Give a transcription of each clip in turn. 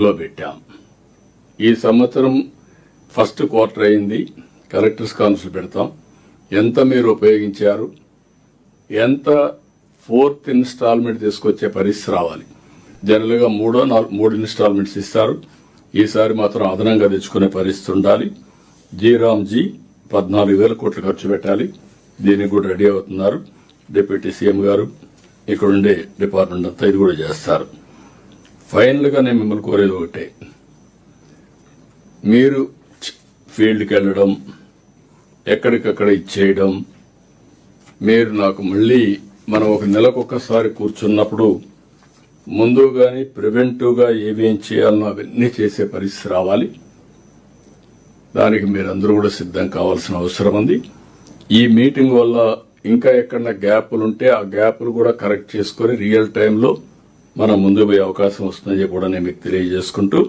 లో పెట్టాం. ఈ సంవత్సరం ఫస్ట్ క్వార్టర్ అయింది, కలెక్టర్స్ కౌన్సిల్ పెడతాం. ఎంత మీరు ఉపయోగించారు, ఎంత ఫోర్త్ ఇన్స్టాల్మెంట్ తీసుకొచ్చే పరిస్థితి రావాలి. జనరల్గా మూడు ఇన్స్టాల్మెంట్స్ ఇస్తారు. ఈసారి మాత్రం అదనంగా తెచ్చుకునే పరిస్థితి ఉండాలి. జీరామ్జీ 14,000 కోట్లు ఖర్చు పెట్టాలి. దీనికి కూడా రెడీ అవుతున్నారు. డిప్యూటీ సీఎం గారు, ఇక్కడ ఉండే డిపార్ట్మెంట్ అంతా ఇది కూడా చేస్తారు. ఫైనల్గా నేను మిమ్మల్ని కోరేది ఒకటే, మీరు ఫీల్డ్కి వెళ్ళడం, ఎక్కడికక్కడ ఇచ్చేయడం, మీరు నాకు మళ్ళీ మనం ఒక నెలకొకసారి కూర్చున్నప్పుడు ముందుగానే ప్రివెంటివ్గా ఏమేం చేయాలనో అవన్నీ చేసే పరిస్థితి రావాలి. దానికి మీరందరూ కూడా సిద్ధం కావాల్సిన అవసరం ఉంది. ఈ మీటింగ్ వల్ల ఇంకా ఎక్కడన్నా గ్యాపులు ఉంటే ఆ గ్యాపులు కూడా కరెక్ట్ చేసుకుని రియల్ టైంలో మనం ముందుకు పోయే అవకాశం వస్తుందని కూడా నేను మీకు తెలియజేసుకుంటూ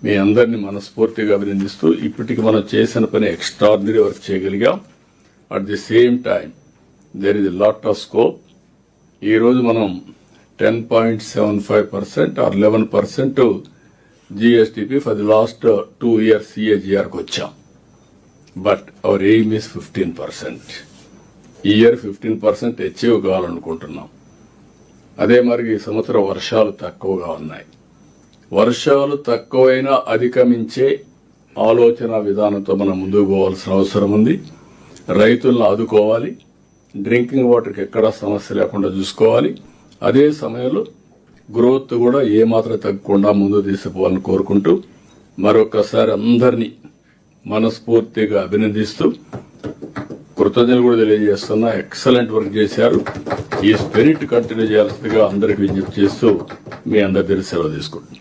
మీ అందరినీ మనస్ఫూర్తిగా అభినందిస్తూ ఇప్పటికి మనం చేసిన పని ఎక్స్ట్రాడినరీ వర్క్ చేయగలిగాం. At the same time there is lot of scope. ఈరోజు మనం 10.75% or 11% GSDP for the last 2 years CAGRకి వచ్చాం. But our aim is 15%. ఈ ఇయర్ 15% అచీవ్ కావాలనుకుంటున్నాం. అదే మరి ఈ సంవత్సరం వర్షాలు తక్కువగా ఉన్నాయి. వర్షాలు తక్కువైనా అధిగమించే ఆలోచన విధానంతో మనం ముందుకు పోవాల్సిన అవసరం ఉంది. రైతులను ఆదుకోవాలి. డ్రింకింగ్ వాటర్కి ఎక్కడా సమస్య లేకుండా చూసుకోవాలి. అదే సమయంలో గ్రోత్ కూడా ఏమాత్రం తగ్గకుండా ముందుకు తీసుకుపోవాలని కోరుకుంటూ మరొకసారి అందరినీ మనస్ఫూర్తిగా అభినందిస్తూ కృతజ్ఞతలు కూడా తెలియజేస్తున్నా. ఎక్సలెంట్ వర్క్ చేశారు. ఈ స్పిరిట్ కంటిన్యూ చేయాల్సిందిగా అందరికి విజ్ఞప్తి చేస్తూ మీ అందరి దగ్గర సెలవు తీసుకుంటున్నాను.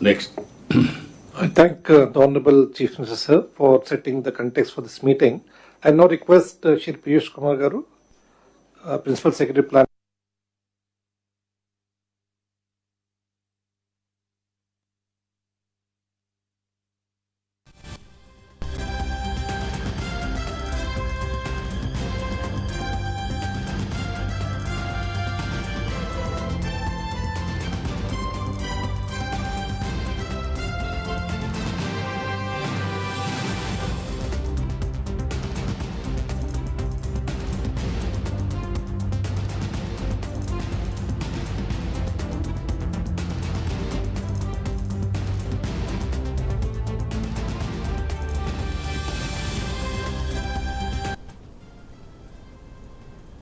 Next. I thank the Honorable Chief Minister Sir for setting the context for this meeting. I now request Shri Piyush Kumar Garu, Principal Secretary Plan.